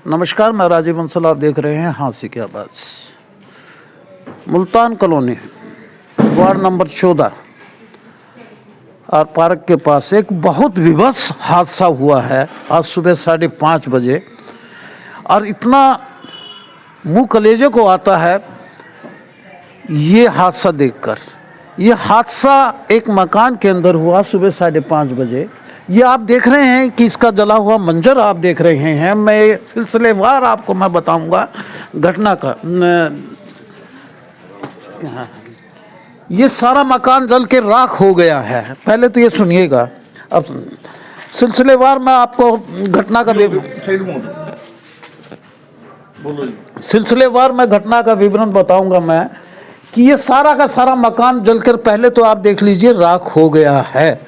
नमस्कार, मैं राजीव बंसल, आप देख रहे हैं हांसी की आवाज़। मुल्तान कॉलोनी वार्ड नंबर 14 और पार्क के पास एक बहुत विभत्स हादसा हुआ है आज सुबह 5:30 बजे। और इतना मुँह कलेजे को आता है ये हादसा देखकर। ये हादसा एक मकान के अंदर हुआ सुबह 5:30 बजे। ये आप देख रहे हैं कि इसका जला हुआ मंजर आप देख रहे हैं। मैं सिलसिलेवार आपको मैं बताऊंगा घटना का। ये सारा मकान जल के राख हो गया है। पहले तो ये सुनिएगा, अब सिलसिलेवार मैं आपको घटना का सिलसिलेवार मैं घटना का विवरण बताऊंगा मैं कि ये सारा का सारा मकान जलकर पहले तो आप देख लीजिए राख हो गया है।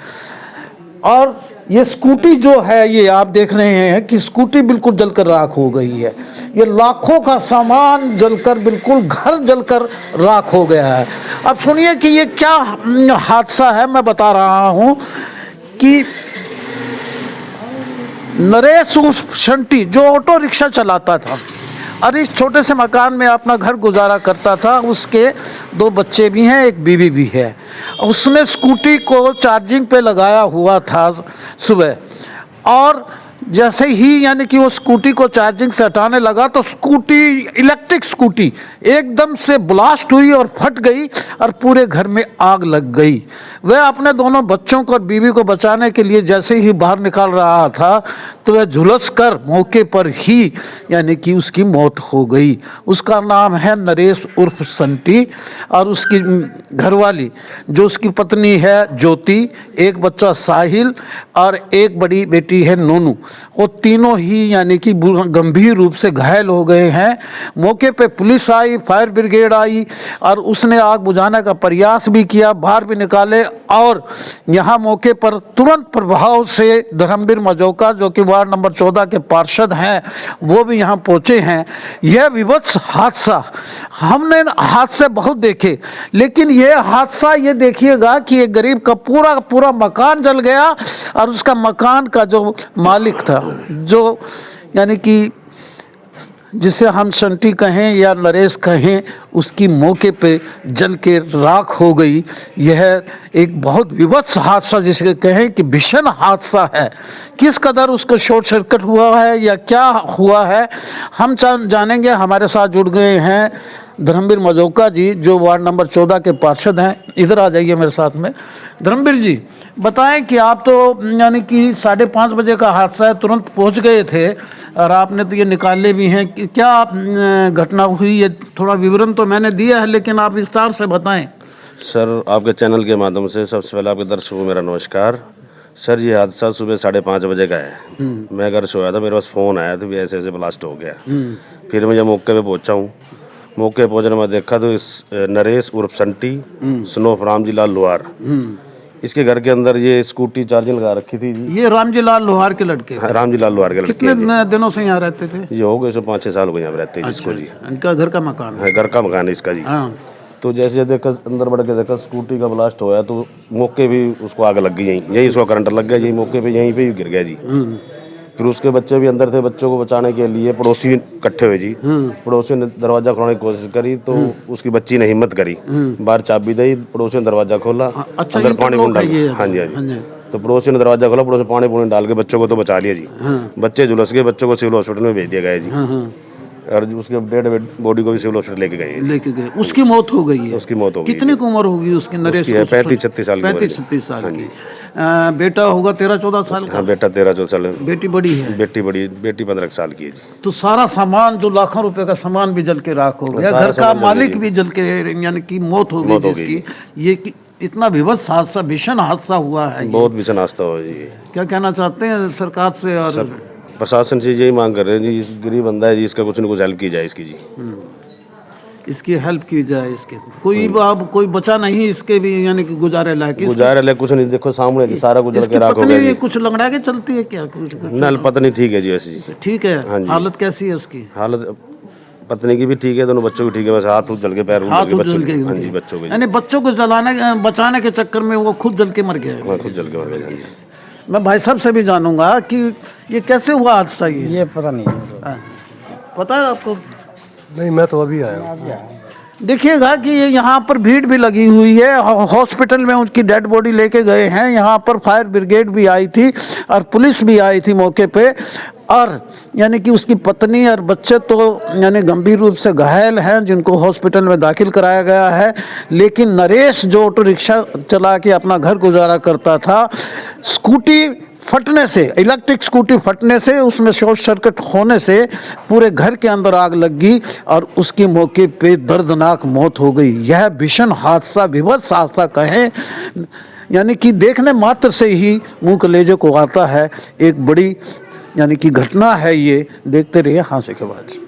और ये स्कूटी जो है ये आप देख रहे हैं कि स्कूटी बिल्कुल जलकर राख हो गई है। ये लाखों का सामान जलकर बिल्कुल घर जलकर राख हो गया है। अब सुनिए कि ये क्या हादसा है। मैं बता रहा हूँ कि नरेश उर्फ शंटी जो ऑटो रिक्शा चलाता था और इस छोटे से मकान में अपना घर गुजारा करता था। उसके 2 बच्चे भी हैं, एक बीवी भी है। उसने स्कूटी को चार्जिंग पे लगाया हुआ था सुबह, और जैसे ही यानी कि वो स्कूटी को चार्जिंग से हटाने लगा तो स्कूटी, इलेक्ट्रिक स्कूटी एकदम से ब्लास्ट हुई और फट गई और पूरे घर में आग लग गई। वह अपने दोनों बच्चों को और बीवी को बचाने के लिए जैसे ही बाहर निकाल रहा था तो वह झुलस कर मौके पर ही यानी कि उसकी मौत हो गई। उसका नाम है नरेश उर्फ संटी, और उसकी घरवाली जो उसकी पत्नी है ज्योति, एक बच्चा साहिल और एक बड़ी बेटी है नोनू। वो तीनों ही यानी कि गंभीर रूप से घायल हो गए हैं। मौके पे पुलिस आई, फायर ब्रिगेड आई और उसने आग बुझाने का प्रयास भी किया, बाहर भी निकाले। और यहाँ मौके पर तुरंत प्रभाव से धर्मवीर मजौका जो कि वार्ड नंबर 14 के पार्षद हैं वो भी यहाँ पहुँचे हैं। यह विभत्स हादसा हमने हादसे बहुत देखे, लेकिन यह हादसा ये देखिएगा कि एक गरीब का पूरा पूरा मकान जल गया और उसका मकान का जो मालिक था, जो यानी कि जिसे हम शंटी कहें या नरेश कहें, उसकी मौके पे जल के राख हो गई। यह एक बहुत विभत्स हादसा जिसे कहें कि भीषण हादसा है। किस कदर उसको शॉर्ट सर्किट हुआ है या क्या हुआ है हम जानेंगे। हमारे साथ जुड़ गए हैं धर्मवीर मजौका जी जो वार्ड नंबर 14 के पार्षद हैं। इधर आ जाइए मेरे साथ में। धर्मवीर जी बताएं कि आप तो यानी कि 5:30 बजे का हादसा है, तुरंत पहुंच गए थे और आपने तो ये निकाले भी हैं कि क्या घटना हुई। ये थोड़ा विवरण तो मैंने दिया है लेकिन आप विस्तार से बताएं। सर, आपके चैनल के माध्यम से सबसे पहले आपके दर्शकों को मेरा नमस्कार। सर, ये हादसा सुबह 5:30 बजे का है। मैं घर सोया था, मेरे पास फ़ोन आया तो ऐसे ऐसे ब्लास्ट हो गया। फिर मैं जब मौके पे पहुंचा हूँ, मौके पहुंचने में देखा तो इस नरेश उर्फ संटी स्नोफ रामजी लाल लोहार, इसके घर के अंदर ये स्कूटी चार्जिंग लगा रखी थी जी। ये रामजी लाल लोहार के लड़के? हाँ, रामजी लाल लोहार के लड़के। कितने दिनों से यहाँ रहते थे? ये हो गए 5-6 साल हो गए यहाँ रहते हैं जिसको जी। इनका घर का मकान है? घर का मकान है इसका जी। तो जैसे देखा अंदर बढ़ के देखा स्कूटी का ब्लास्ट होया तो मौके भी उसको आग लग गई। यहीं उसको करंट लग गया, यही मौके पे यहीं पे ही गिर गया जी। फिर उसके बच्चे भी अंदर थे, बच्चों को बचाने के लिए पड़ोसी इकट्ठे हुए जी। पड़ोसी ने दरवाजा खोलने की कोशिश करी तो उसकी बच्ची ने हिम्मत करी, बाहर चाबी दी, पड़ोसी ने दरवाजा खोला। अच्छा, अंदर पानी पूनी डाल। हाँ जी, हाँ जी। तो पड़ोसी ने दरवाजा खोला, पड़ोसी पानी पूनी डाल के बच्चों को तो बचा लिया जी। बच्चे झुलस गए, बच्चों को सिविल हॉस्पिटल में भेज दिया गया जी। और उसके डेड बॉडी को भी सिविल हॉस्पिटल लेके गए। उसकी मौत हो गई है? उसकी मौत हो गई। कितनी उम्र होगी उसकी? नरेश 35-36 साल की। 35-36 साल की। बेटा होगा 13-14 साल का? हाँ, बेटा 13-14 साल। बेटी बड़ी है? बेटी 15 साल की है जी। तो सारा सामान जो लाखों रुपए का सामान भी जल के राख हो गया, घर का मालिक भी जल के यानी कि मौत हो गई जिसकी। ये इतना विभत्स हादसा, भीषण हादसा हुआ है। बहुत भीषण हादसा हुआ जी। क्या कहना चाहते हैं सरकार से और प्रशासन से? यही मांग कर रहे हैं जी, गरीब बंदा है जी, इसका कुछ न कुछ हेल्प की जाए इसकी जी। इसकी हेल्प की जाए। इसके कोई बचा नहीं इसके भी यानी कि गुजारे लायक? कुछ नहीं, देखो सामने सारा कुछ जल के राख हो गया। कुछ लंगड़ा के चलती है क्या? नल पत्नी ठीक है जी, ऐसी ठीक है। हालत कैसी है उसकी? हालत पत्नी की भी ठीक है, दोनों बच्चों की ठीक है, बस हाथ जल के पैर जल के। हाँ जी, बच्चों के। यानी बच्चों को बचाने के चक्कर में वो खुद जल के मर गया। खुद जल के मर गया। मैं भाई साहब से भी जानूंगा कि ये कैसे हुआ हादसा? ये पता नहीं। पता है आपको? नहीं, मैं तो अभी आया हूँ। देखिएगा कि ये यहाँ पर भीड़ भी लगी हुई है, हॉस्पिटल में उनकी डेड बॉडी लेके गए हैं, यहाँ पर फायर ब्रिगेड भी आई थी और पुलिस भी आई थी मौके पे, और यानी कि उसकी पत्नी और बच्चे तो यानी गंभीर रूप से घायल हैं जिनको हॉस्पिटल में दाखिल कराया गया है। लेकिन नरेश जो ऑटो रिक्शा चला के अपना घर गुजारा करता था, स्कूटी फटने से, इलेक्ट्रिक स्कूटी फटने से, उसमें शॉर्ट सर्किट होने से पूरे घर के अंदर आग लग गई और उसकी मौके पे दर्दनाक मौत हो गई। यह भीषण हादसा, विभत्स हादसा कहें, यानी कि देखने मात्र से ही मुंह कलेजे को आता है। एक बड़ी यानी कि घटना है ये। देखते रहिए हाँसे के बाद।